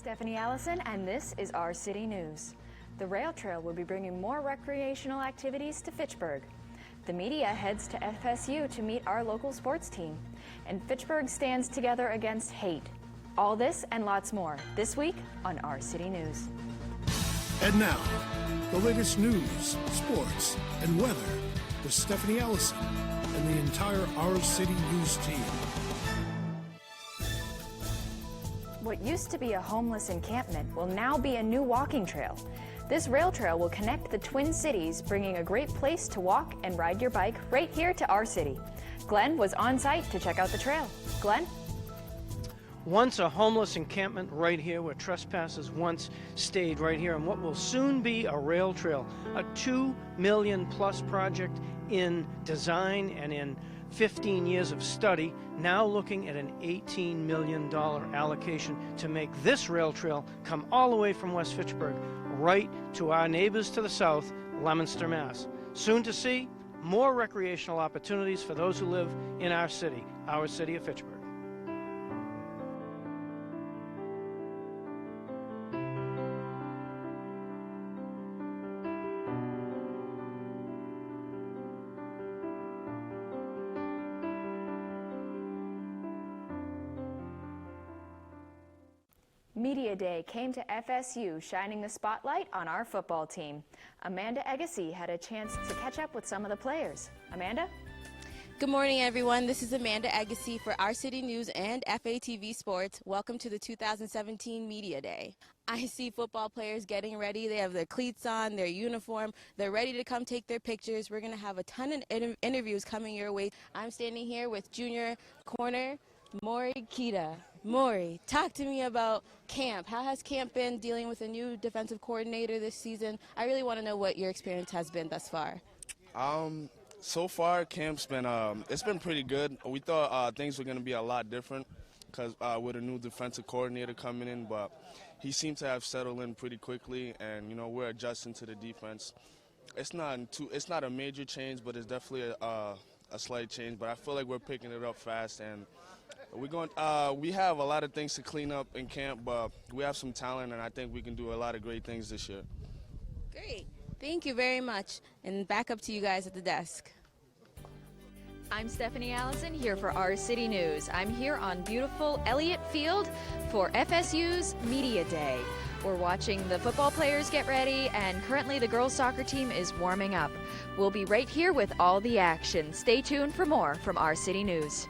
Stephanie Allison, and this is Our City News. The rail trail will be bringing more recreational activities to Fitchburg. The media heads to FSU to meet our local sports team. And Fitchburg stands together against hate. All this and lots more this week on Our City News. And now, the latest news, sports, and weather with Stephanie Allison and the entire Our City News team. What used to be a homeless encampment will now be a new walking trail. This rail trail will connect the Twin Cities, bringing a great place to walk and ride your bike right here to our city. Glenn was on site to check out the trail. Glenn? Once a homeless encampment right here where trespassers once stayed right here, and what will soon be a rail trail, a $2 million plus project in design and in 15 years of study, now looking at an $18 million allocation to make this rail trail come all the way from West Fitchburg right to our neighbors to the south, Leominster, Mass. Soon to see more recreational opportunities for those who live in our city of Fitchburg. Media Day came to FSU, shining the spotlight on our football team. Amanda Agassi had a chance to catch up with some of the players. Amanda? Good morning, everyone. This is Amanda Agassi for Our City News and FATV Sports. Welcome to the 2017 Media Day. I see football players getting ready. They have their cleats on, their uniform. They're ready to come take their pictures. We're going to have a ton of interviews coming your way. I'm standing here with junior corner Maury Kita. Maury, talk to me about camp. How has camp been dealing with a new defensive coordinator this season? I really want to know what your experience has been thus far. So far, camp's been it's been pretty good. We thought things were going to be a lot different because with a new defensive coordinator coming in, but he seemed to have settled in pretty quickly, and we're adjusting to the defense. It's not a major change, but it's definitely a slight change. But I feel like we're picking it up fast, and we have a lot of things to clean up in camp, but we have some talent, and I think we can do a lot of great things this year. Great. Thank you very much. And back up to you guys at the desk. I'm Stephanie Allison here for Our City News. I'm here on beautiful Elliott Field for FSU's Media Day. We're watching the football players get ready, and currently the girls soccer team is warming up. We'll be right here with all the action. Stay tuned for more from Our City News.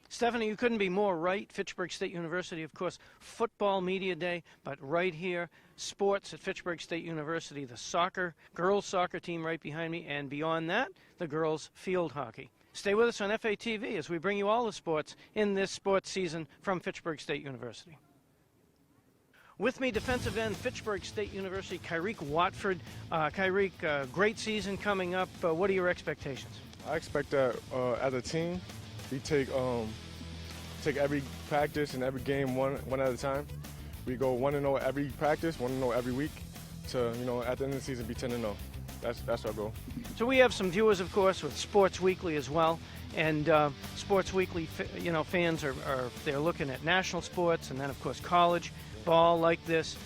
Stephanie, you couldn't be more right. Fitchburg State University, of course, football media day, but right here, sports at Fitchburg State University, the girls soccer team right behind me, and beyond that, the girls field hockey. Stay with us on FATV as we bring you all the sports in this sports season from Fitchburg State University. With me, defensive end, Fitchburg State University, Kyreek Watford. Kyreek, great season coming up. What are your expectations? I expect that as a team, we take every practice and every game one at a time. We go 1-0 every practice, 1-0 every week to, at the end of the season be 10-0. That's our goal. So we have some viewers, of course, with Sports Weekly as well. And Sports Weekly, fans they're looking at national sports and then, of course, college ball like this.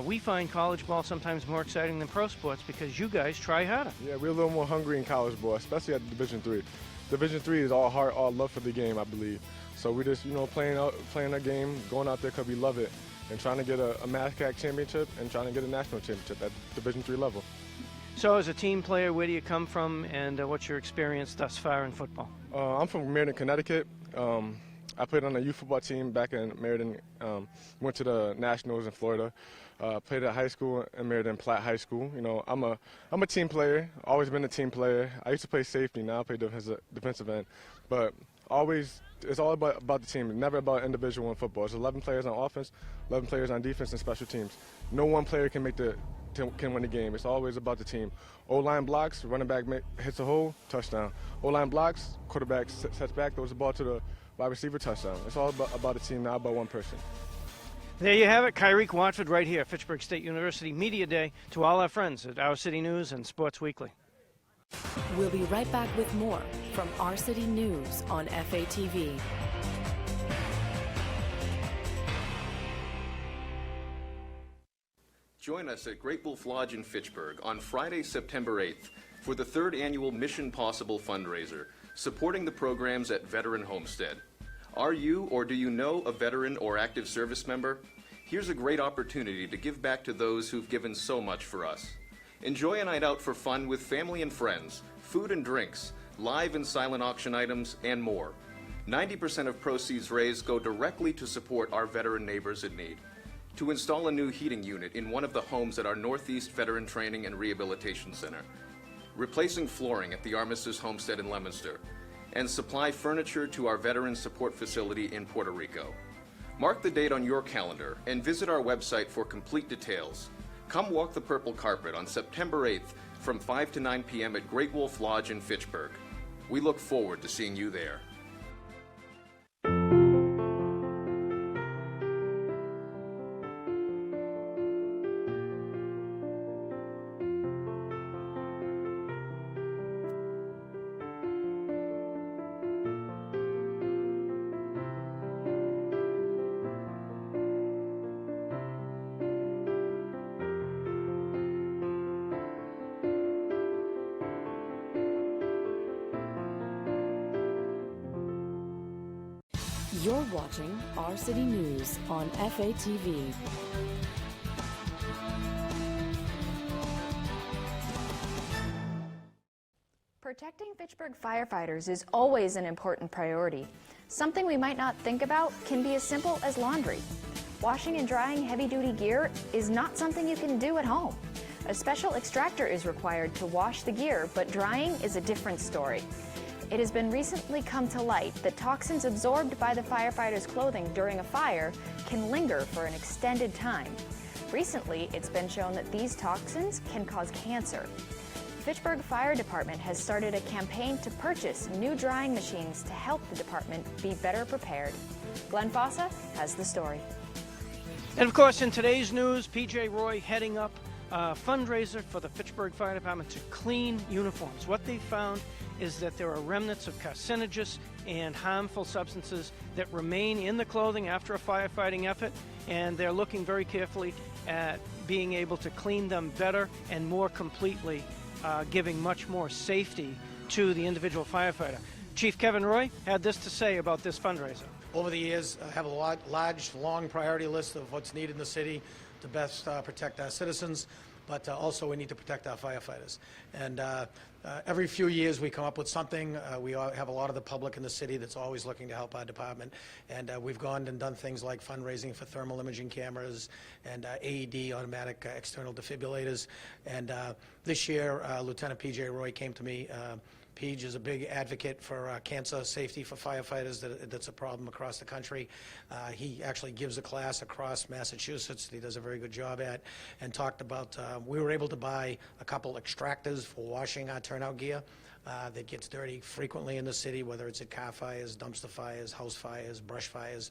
We find college ball sometimes more exciting than pro sports because you guys try harder. Yeah, we're a little more hungry in college ball, especially at Division III. Division III is all heart, all love for the game, I believe. So we just, playing our game, going out there because we love it, and trying to get a MASCAC championship and trying to get a national championship at Division III level. So as a team player, where do you come from, and what's your experience thus far in football? I'm from Meriden, Connecticut. I played on a youth football team back in Meriden, went to the Nationals in Florida. Played at high school in Meriden Platte High School. I'm a team player, always been a team player. I used to play safety, now I play defensive end. But it's all about the team, never about individual in football. It's 11 players on offense, 11 players on defense and special teams. No one player can win the game. It's always about the team. O-line blocks, running back hits a hole, touchdown. O-line blocks, quarterback sets back, throws the ball to the wide receiver, touchdown. It's all about the team, not about one person. There you have it, Kyreek Watford right here, Fitchburg State University Media Day, to all our friends at Our City News and Sports Weekly. We'll be right back with more from Our City News on FATV. Join us at Great Wolf Lodge in Fitchburg on Friday, September 8th for the 3rd annual Mission Possible fundraiser, supporting the programs at Veteran Homestead. Are you or do you know a veteran or active service member? Here's a great opportunity to give back to those who've given so much for us. Enjoy a night out for fun with family and friends, food and drinks, live and silent auction items, and more. 90% of proceeds raised go directly to support our veteran neighbors in need. To install a new heating unit in one of the homes at our Northeast Veteran Training and Rehabilitation Center, replacing flooring at the Armistice Homestead in Leominster, and supply furniture to our Veteran Support Facility in Puerto Rico. Mark the date on your calendar and visit our website for complete details. Come walk the purple carpet on September 8th from 5 to 9 p.m. at Great Wolf Lodge in Fitchburg. We look forward to seeing you there. You're watching Our City News on FATV. Protecting Fitchburg firefighters is always an important priority. Something we might not think about can be as simple as laundry. Washing and drying heavy-duty gear is not something you can do at home. A special extractor is required to wash the gear, but drying is a different story. It has been recently come to light that toxins absorbed by the firefighters' clothing during a fire can linger for an extended time. Recently, it's been shown that these toxins can cause cancer. The Fitchburg Fire Department has started a campaign to purchase new drying machines to help the department be better prepared. Glenn Fossa has the story. And of course, in today's news, PJ Roy heading up a fundraiser for the Fitchburg Fire Department to clean uniforms. What they found is that there are remnants of carcinogenous and harmful substances that remain in the clothing after a firefighting effort, and they're looking very carefully at being able to clean them better and more completely, giving much more safety to the individual firefighter. Chief Kevin Roy had this to say about this fundraiser. Over the years, I have a large, long priority list of what's needed in the city to best protect our citizens, but also we need to protect our firefighters. And every few years we come up with something. We have a lot of the public in the city that's always looking to help our department, and we've gone and done things like fundraising for thermal imaging cameras and AED, automatic external defibrillators. And this year, Lieutenant P.J. Roy came to me. Page is a big advocate for cancer safety for firefighters. That's a problem across the country. He actually gives a class across Massachusetts that he does a very good job at, and talked about, we were able to buy a couple extractors for washing our turnout gear that gets dirty frequently in the city, whether it's at car fires, dumpster fires, house fires, brush fires,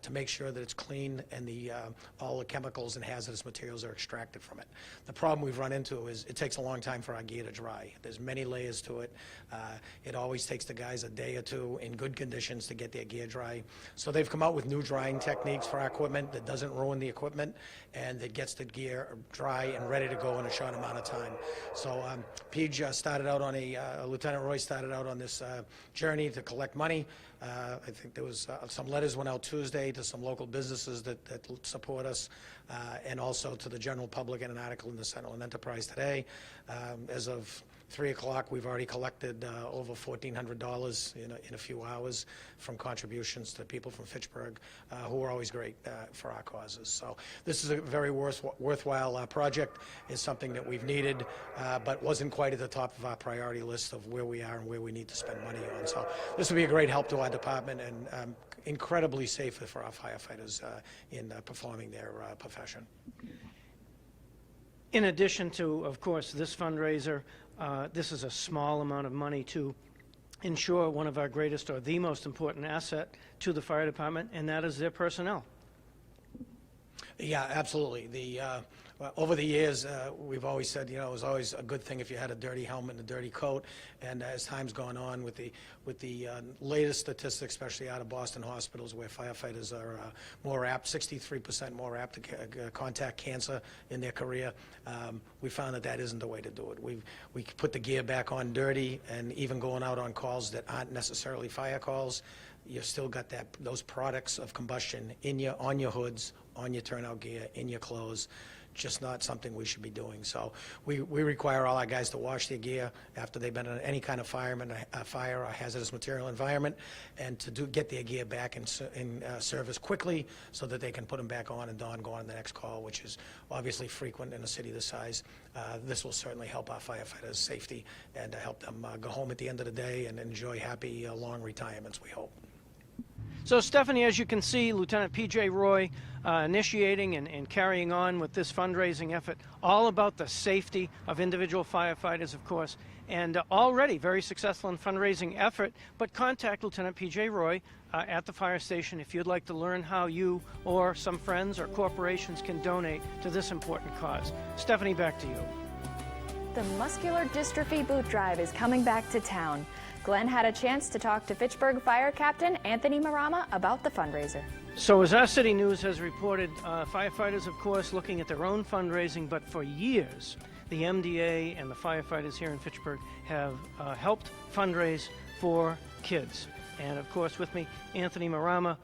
to make sure that it's clean and all the chemicals and hazardous materials are extracted from it. The problem we've run into is it takes a long time for our gear to dry. There's many layers to it. It always takes the guys a day or two in good conditions to get their gear dry. So they've come out with new drying techniques for our equipment that doesn't ruin the equipment and that gets the gear dry and ready to go in a short amount of time. So Page started out on Lieutenant Roy started out on this journey to collect money. I think there was some letters went out Tuesday to some local businesses that support us, and also to the general public, in an article in the Sentinel and Enterprise today. As of 3 o'clock, we've already collected over $1,400 in a few hours from contributions to people from Fitchburg who are always great for our causes. So this is a very worthwhile project. It's something that we've needed, but wasn't quite at the top of our priority list of where we are and where we need to spend money on. So this will be a great help to our department and incredibly safe for our firefighters in performing their profession. In addition to, of course, this fundraiser, this is a small amount of money to ensure one of our greatest or the most important asset to the fire department, and that is their personnel. Yeah, absolutely. Well, over the years, we've always said, you know, it was always a good thing if you had a dirty helmet and a dirty coat. And as time's gone on, with the latest statistics, especially out of Boston hospitals, where firefighters are more apt, 63% more apt to contact cancer in their career, we found that isn't the way to do it. We put the gear back on dirty, and even going out on calls that aren't necessarily fire calls, you've still got those products of combustion on your hoods, on your turnout gear, in your clothes. Just not something we should be doing. So we require all our guys to wash their gear after they've been in any kind of fire or hazardous material environment, and to get their gear back in service quickly so that they can put them back on and don, go on the next call, which is obviously frequent in a city this size. This will certainly help our firefighters' safety and help them go home at the end of the day and enjoy happy, long retirements, we hope. So, Stephanie, as you can see, Lieutenant P.J. Roy initiating and carrying on with this fundraising effort, all about the safety of individual firefighters, of course, and already very successful in fundraising effort. But contact Lieutenant P.J. Roy at the fire station if you'd like to learn how you or some friends or corporations can donate to this important cause. Stephanie, back to you. The Muscular Dystrophy Boot Drive is coming back to town. Glenn had a chance to talk to Fitchburg Fire Captain Anthony Marama about the fundraiser. So as our city news has reported, firefighters, of course, looking at their own fundraising, but for years, the MDA and the firefighters here in Fitchburg have helped fundraise for kids. And of course, with me, Anthony Marama,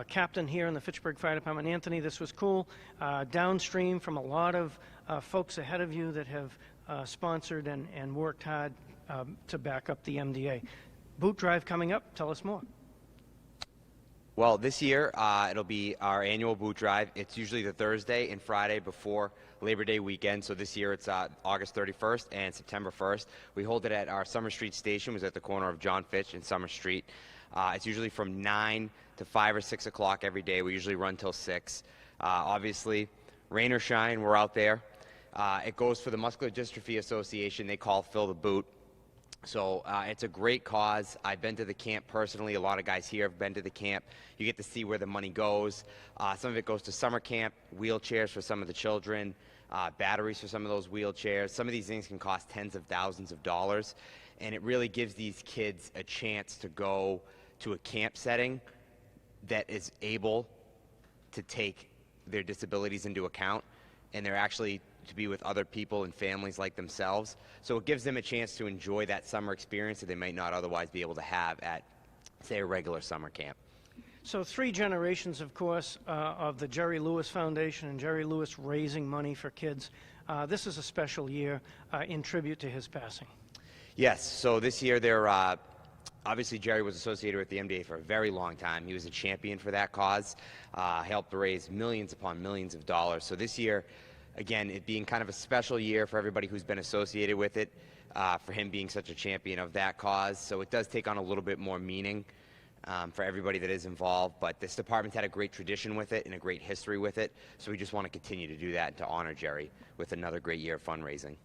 captain here in the Fitchburg Fire Department. Anthony, this was cool. Downstream from a lot of folks ahead of you that have sponsored and worked hard to back up the MDA. Boot drive coming up. Tell us more. Well, this year it'll be our annual boot drive. It's usually the Thursday and Friday before Labor Day weekend. So this year it's August 31st and September 1st. We hold it at our Summer Street station, which is at the corner of John Fitch and Summer Street. It's usually from 9 to 5 or 6 o'clock every day. We usually run till 6. Obviously, rain or shine, we're out there. It goes for the Muscular Dystrophy Association. They call Fill the Boot. So it's a great cause. I've been to the camp personally. A lot of guys here have been to the camp. You get to see where the money goes. Some of it goes to summer camp, wheelchairs for some of the children, batteries for some of those wheelchairs. Some of these things can cost tens of thousands of dollars, and it really gives these kids a chance to go to a camp setting that is able to take their disabilities into account, and they're actually to be with other people and families like themselves. So it gives them a chance to enjoy that summer experience that they might not otherwise be able to have at, say, a regular summer camp. So 3 generations, of course, of the Jerry Lewis Foundation and Jerry Lewis raising money for kids. This is a special year in tribute to his passing. Yes, so this year they're obviously Jerry was associated with the MDA for a very long time. He was a champion for that cause, helped raise millions upon millions of dollars. So this year, again, it being kind of a special year for everybody who's been associated with it, for him being such a champion of that cause. So it does take on a little bit more meaning for everybody that is involved. But this department's had a great tradition with it and a great history with it. So we just want to continue to do that and to honor Jerry with another great year of fundraising.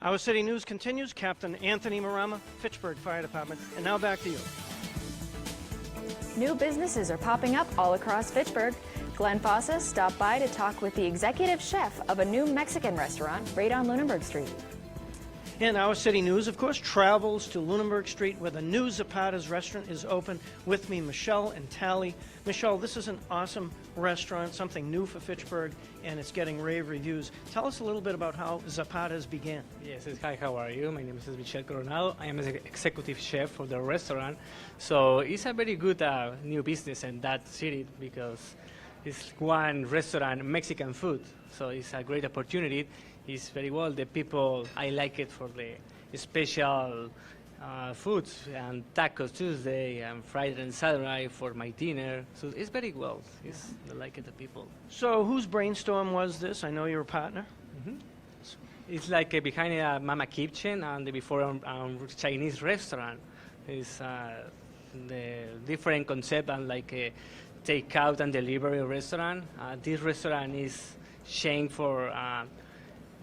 Our City News continues. Captain Anthony Marama, Fitchburg Fire Department. And now back to you. New businesses are popping up all across Fitchburg. Glenn Fossa stopped by to talk with the executive chef of a new Mexican restaurant right on Lunenburg Street. And our City News, of course, travels to Lunenburg Street where the new Zapata's restaurant is open. With me, Michelle and Tally. Michelle, this is an awesome restaurant, something new for Fitchburg, and it's getting rave reviews. Tell us a little bit about how Zapata's began. Yes, hi, how are you? My name is Michelle Coronado. I am an executive chef for the restaurant. So it's a very good new business in that city because it's one restaurant, Mexican food. So it's a great opportunity. It's very well. The people, I like it for the special foods and Tacos Tuesday and Friday and Saturday for my dinner. So it's very well. I like it, the people. So whose brainstorm was this? I know you're a partner. Mm-hmm. It's like behind a Mama Kitchen and before Chinese restaurant. It's the different concept and like a takeout and delivery restaurant. This restaurant is shamed for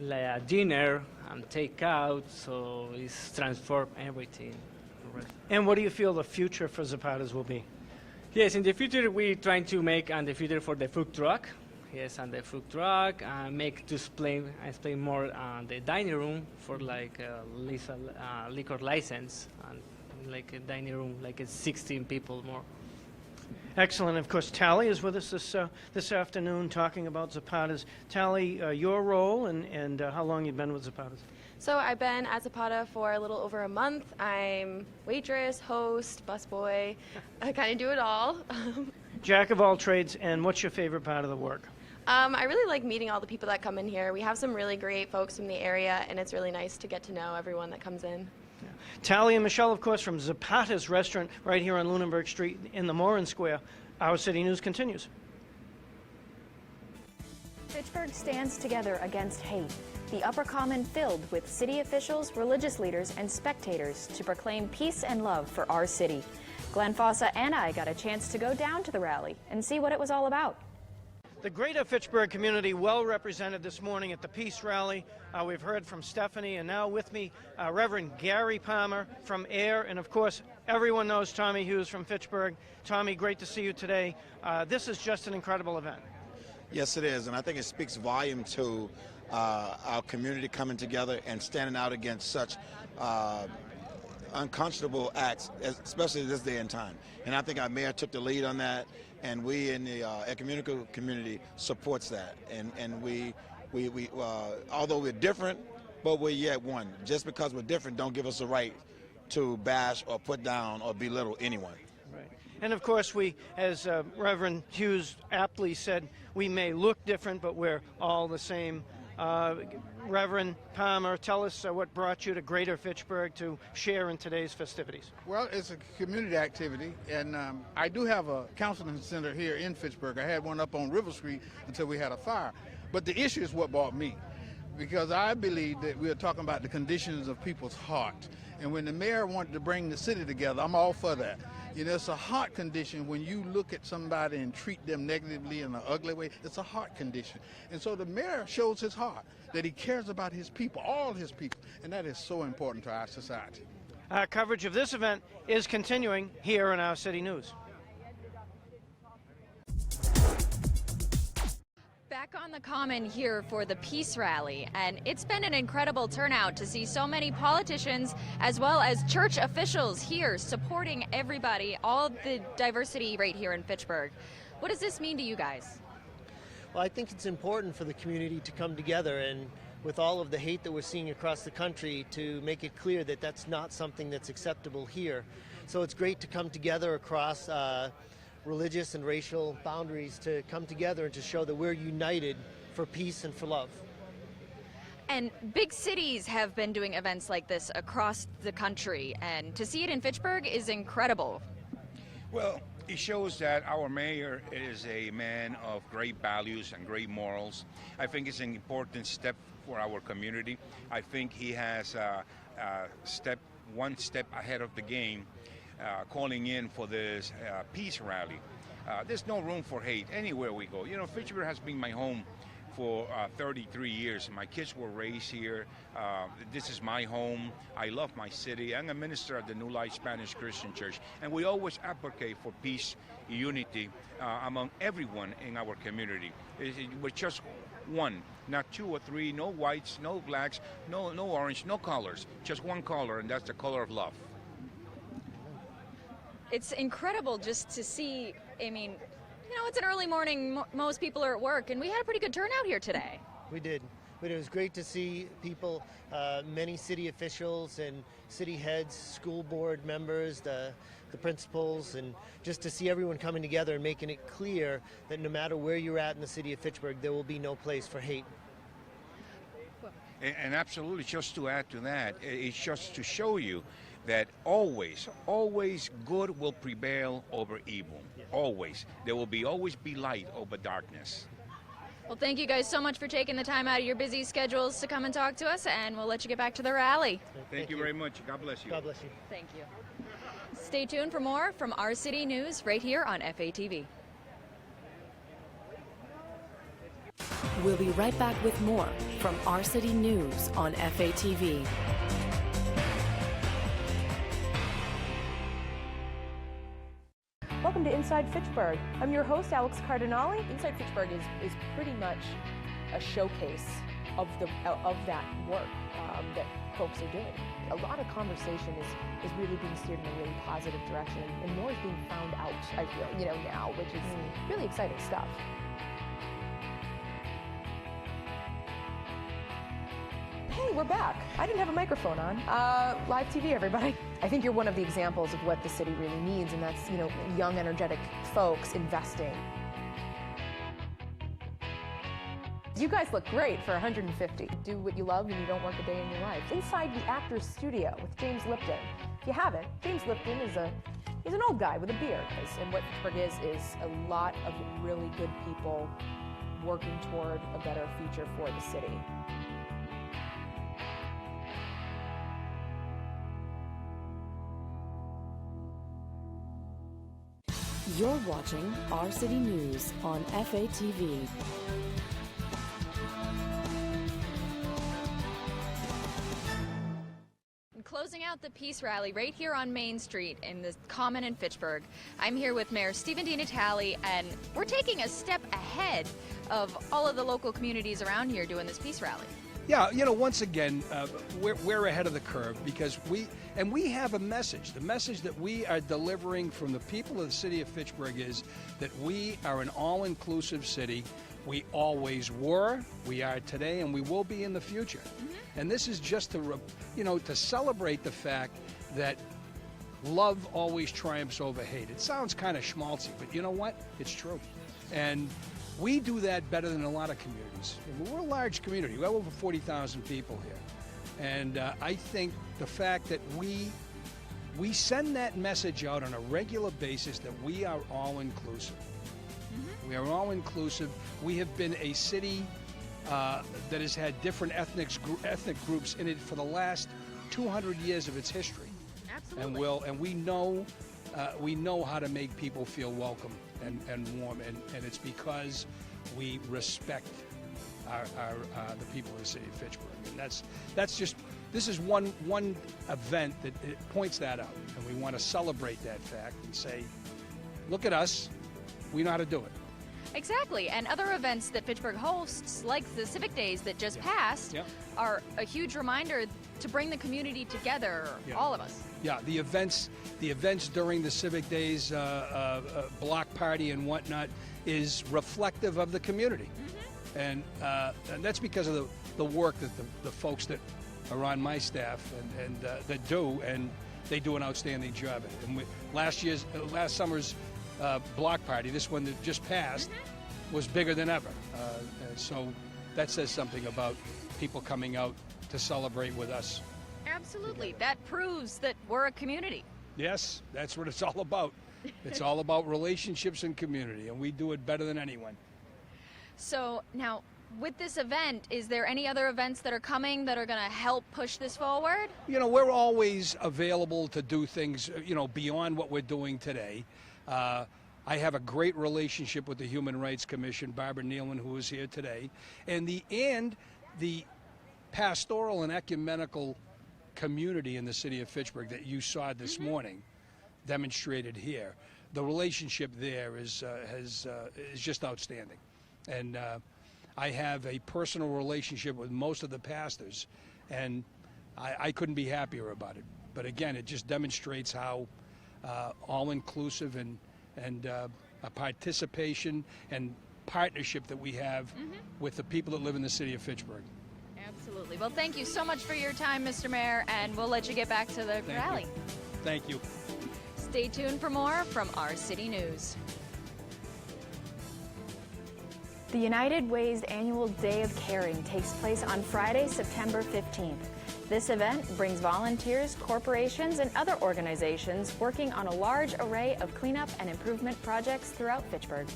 like dinner and takeout, so it's transformed everything. And what do you feel the future for Zapata's will be? Yes, in the future we're trying to make the future for the food truck. yes, and the food truck, make display more the dining room for like liquor license, and like a dining room, like it's 16 people more. Excellent. Of course, Tally is with us this afternoon talking about Zapata's. Tally, your role and how long you've been with Zapata's? So I've been at Zapata for a little over a month. I'm waitress, host, busboy. I kind of do it all. Jack of all trades, and what's your favorite part of the work? I really like meeting all the people that come in here. We have some really great folks from the area, and it's really nice to get to know everyone that comes in. Yeah. Tally and Michelle, of course, from Zapata's restaurant right here on Lunenburg Street in the Morin Square. Our City News continues. Fitchburg stands together against hate. The Upper Common filled with city officials, religious leaders, and spectators to proclaim peace and love for our city. Glenn Fossa and I got a chance to go down to the rally and see what it was all about. The greater Fitchburg community well represented this morning at the Peace Rally. We've heard from Stephanie, and now with me, Reverend Gary Palmer from AIR, and of course, everyone knows Tommy Hughes from Fitchburg. Tommy, great to see you today. This is just an incredible event. Yes, it is, and I think it speaks volume to our community coming together and standing out against such unconscionable acts, especially this day and time. And I think our mayor took the lead on that, and we in the ecumenical community supports that. And we although we're different, but we're yet one. Just because we're different don't give us a right to bash or put down or belittle anyone. Right. And of course, we, as Reverend Hughes aptly said, we may look different, but we're all the same. Reverend Palmer, tell us what brought you to Greater Fitchburg to share in today's festivities. Well, it's a community activity, and I do have a counseling center here in Fitchburg. I had one up on River Street until we had a fire. But the issue is what brought me, because I believe that we are talking about the conditions of people's heart. And when the mayor wanted to bring the city together, I'm all for that. You know, it's a heart condition when you look at somebody and treat them negatively in an ugly way. It's a heart condition. And so the mayor shows his heart, that he cares about his people, all his people, and that is so important to our society. Our coverage of this event is continuing here in Our City News. Back on the Common here for the Peace Rally, and it's been an incredible turnout to see so many politicians as well as church officials here supporting everybody, all the diversity right here in Fitchburg. What does this mean to you guys? Well, I think it's important for the community to come together, and with all of the hate that we're seeing across the country, to make it clear that that's not something that's acceptable here. So it's great to come together across religious and racial boundaries, to come together and to show that we're united for peace and for love. And big cities have been doing events like this across the country, and to see it in Fitchburg is incredible. Well, it shows that our mayor is a man of great values and great morals. I think it's an important step for our community. I think he has one step ahead of the game, calling in for this peace rally. There's no room for hate anywhere we go. You know, Fitchburg has been my home for 33 years. My kids were raised here. This is my home. I love my city. I'm a minister at the New Life Spanish Christian Church, and we always advocate for peace, unity among everyone in our community. We're just one, not two or three, no whites, no blacks, no orange, no colors, just one color, and that's the color of love. It's incredible just to see. I mean, you know, it's an early morning, most people are at work, and we had a pretty good turnout here today. We did. But it was great to see people, many city officials and city heads, school board members, the principals, and just to see everyone coming together and making it clear that no matter where you're at in the city of Fitchburg, there will be no place for hate. And absolutely, just to add to that, it's just to show you that always good will prevail over evil. Always. There will always be light over darkness. Well, thank you guys so much for taking the time out of your busy schedules to come and talk to us, and we'll let you get back to the rally. Thank you very much. God bless you. God bless you. Thank you. Stay tuned for more from Our City News right here on FATV. We'll be right back with more from Our City News on FATV. Welcome to Inside Fitchburg. I'm your host, Alex Cardinale. Inside Fitchburg is pretty much a showcase of that work that folks are doing. A lot of conversation is really being steered in a really positive direction, and more is being found out, I feel, now, which is really exciting stuff. Hey, we're back. I didn't have a microphone on. Live TV, everybody. I think you're one of the examples of what the city really needs, and that's, young, energetic folks investing. You guys look great for 150. Do what you love and you don't work a day in your life. Inside the Actors Studio with James Lipton. If you haven't, James Lipton is he's an old guy with a beard. And what Fitchburg is a lot of really good people working toward a better future for the city. You're watching Our City News on FATV. Closing out the peace rally right here on Main Street in the Common in Fitchburg. I'm here with Mayor Stephen DiNatale, and we're taking a step ahead of all of the local communities around here doing this peace rally. Yeah, once again, we're ahead of the curve because we have a message. The message that we are delivering from the people of the city of Fitchburg is that we are an all-inclusive city. We always were, we are today, and we will be in the future. And this is just to, to celebrate the fact that love always triumphs over hate. It sounds kind of schmaltzy, but you know what? It's true. And we do that better than a lot of communities. We're a large community. We have over 40,000 people here. And I think the fact that we send that message out on a regular basis that we are all inclusive. We are all inclusive. We have been a city that has had different ethnic groups in it for the last 200 years of its history. Absolutely. And we know how to make people feel welcome and warm, and it's because we respect the people of the city of Fitchburg. And this is one event that it points that out, and we want to celebrate that fact and say, look at us, we know how to do it. Exactly, and other events that Fitchburg hosts, like the Civic Days that just passed, are a huge reminder to bring the community together, all of us. Yeah, the events during the Civic Days, block party and whatnot, is reflective of the community, and that's because of the work that the folks that are on my staff and that do, and they do an outstanding job. And last summer's block party, this one that just passed, was bigger than ever. So that says something about people coming out to celebrate with us. Absolutely. That proves that we're a community. Yes, that's what it's all about. It's all about relationships and community, and we do it better than anyone. So now, with this event, is there any other events that are coming that are going to help push this forward? We're always available to do things, beyond what we're doing today. I have a great relationship with the Human Rights Commission, Barbara Nealman, who is here today, and the pastoral and ecumenical community in the city of Fitchburg that you saw this morning demonstrated here. The relationship there is just outstanding, and I have a personal relationship with most of the pastors, and I couldn't be happier about it. But again, it just demonstrates how all-inclusive and a participation and partnership that we have with the people that live in the city of Fitchburg. Absolutely. Well, thank you so much for your time, Mr. Mayor, and we'll let you get back to the rally. Thank you. Stay tuned for more from Our City News. The United Way's annual Day of Caring takes place on Friday, September 15th. This event brings volunteers, corporations, and other organizations working on a large array of cleanup and improvement projects throughout Fitchburg.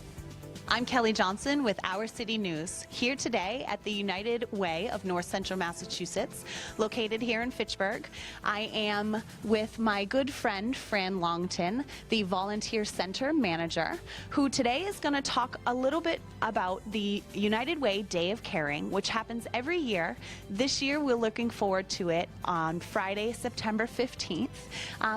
I'm Kelly Johnson with Our City News, here today at the United Way of North Central Massachusetts, located here in Fitchburg. I am with my good friend, Fran Longton, the Volunteer Center Manager, who today is going to talk a little bit about the United Way Day of Caring, which happens every year. This year, we're looking forward to it on Friday, September 15th.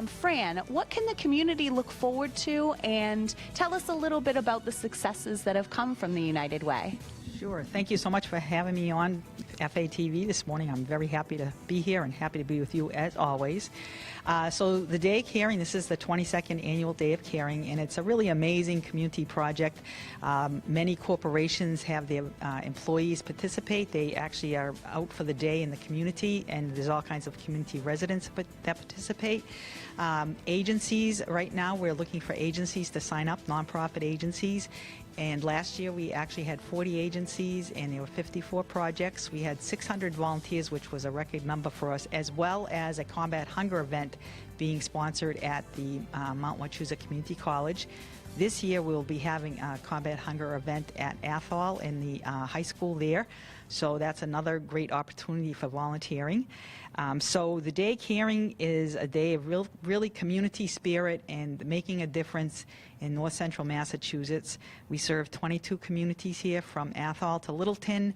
Fran, what can the community look forward to, and tell us a little bit about the successes that have come from the United Way. Sure. Thank you so much for having me on FATV this morning. I'm very happy to be here and happy to be with you as always. So the Day of Caring, this is the 22nd annual Day of Caring, and it's a really amazing community project. Many corporations have their employees participate. They actually are out for the day in the community, and there's all kinds of community residents that participate. Agencies, right now we're looking for agencies to sign up, nonprofit agencies. And last year we actually had 40 agencies and there were 54 projects. We had 600 volunteers, which was a record number for us, as well as a combat hunger event being sponsored at the Mount Wachusett Community College. This year we'll be having a combat hunger event at Athol in the high school there. So that's another great opportunity for volunteering. So the Day of Caring is a day of really community spirit and making a difference in North Central Massachusetts. We serve 22 communities here from Athol to Littleton,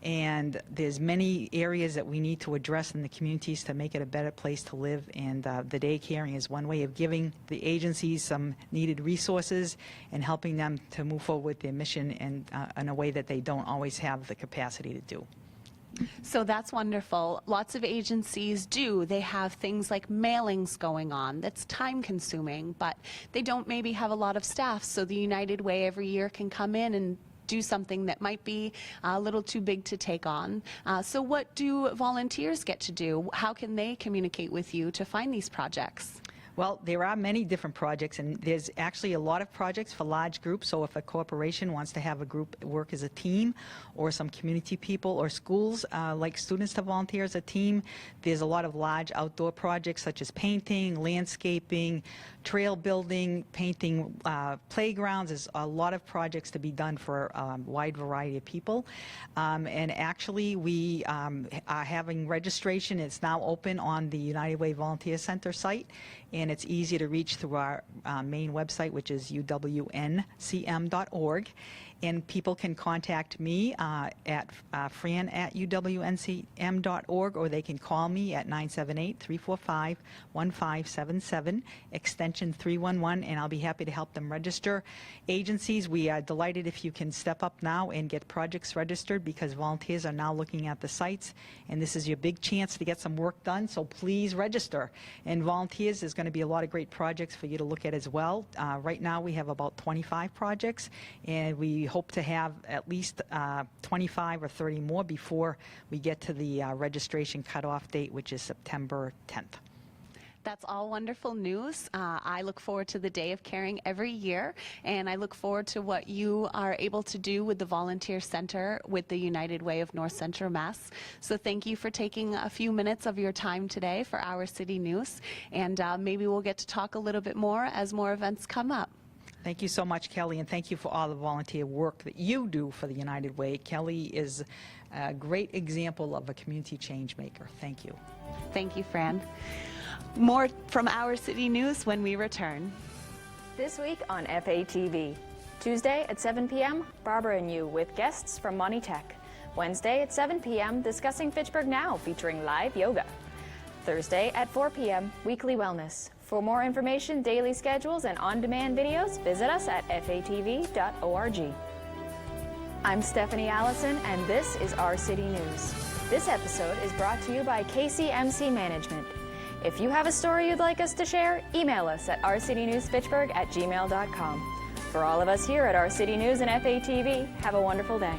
and there's many areas that we need to address in the communities to make it a better place to live, and the Day of Caring is one way of giving the agencies some needed resources and helping them to move forward with their mission and in a way that they don't always have the capacity to do. So that's wonderful. Lots of agencies do. They have things like mailings going on. That's time consuming, but they don't maybe have a lot of staff, so the United Way every year can come in and do something that might be a little too big to take on. So what do volunteers get to do? How can they communicate with you to find these projects? Well, there are many different projects, and there's actually a lot of projects for large groups. So if a corporation wants to have a group work as a team, or some community people or schools like students to volunteer as a team, there's a lot of large outdoor projects such as painting, landscaping, trail building, painting playgrounds. There's a lot of projects to be done for a wide variety of people. And actually, we are having registration. It's now open on the United Way Volunteer Center site, and it's easy to reach through our main website, which is uwncm.org. And people can contact me at fran@uwncm.org, or they can call me at 978-345-1577, extension 311, and I'll be happy to help them register. Agencies, we are delighted if you can step up now and get projects registered, because volunteers are now looking at the sites, and this is your big chance to get some work done, so please register. And volunteers, there's going to be a lot of great projects for you to look at as well. Right now we have about 25 projects, and we hope to have at least 25 or 30 more before we get to the registration cutoff date, which is September 10th. That's all wonderful news. I look forward to the Day of Caring every year, and I look forward to what you are able to do with the Volunteer Center with the United Way of North Central Mass. So thank you for taking a few minutes of your time today for Our City News, and maybe we'll get to talk a little bit more as more events come up. Thank you so much, Kelly, and thank you for all the volunteer work that you do for the United Way. Kelly is a great example of a community change maker. Thank you. Thank you, Fran. More from Our City News when we return. This week on FATV. Tuesday at 7 p.m., Barbara and you with guests from Monty Tech. Wednesday at 7 p.m., discussing Fitchburg Now, featuring live yoga. Thursday at 4 p.m., Weekly Wellness. For more information, daily schedules, and on-demand videos, visit us at fatv.org. I'm Stephanie Allison, and this is Our City News. This episode is brought to you by KCMC Management. If you have a story you'd like us to share, email us at ourcitynewsfitchburg@gmail.com. For all of us here at Our City News and FATV, have a wonderful day.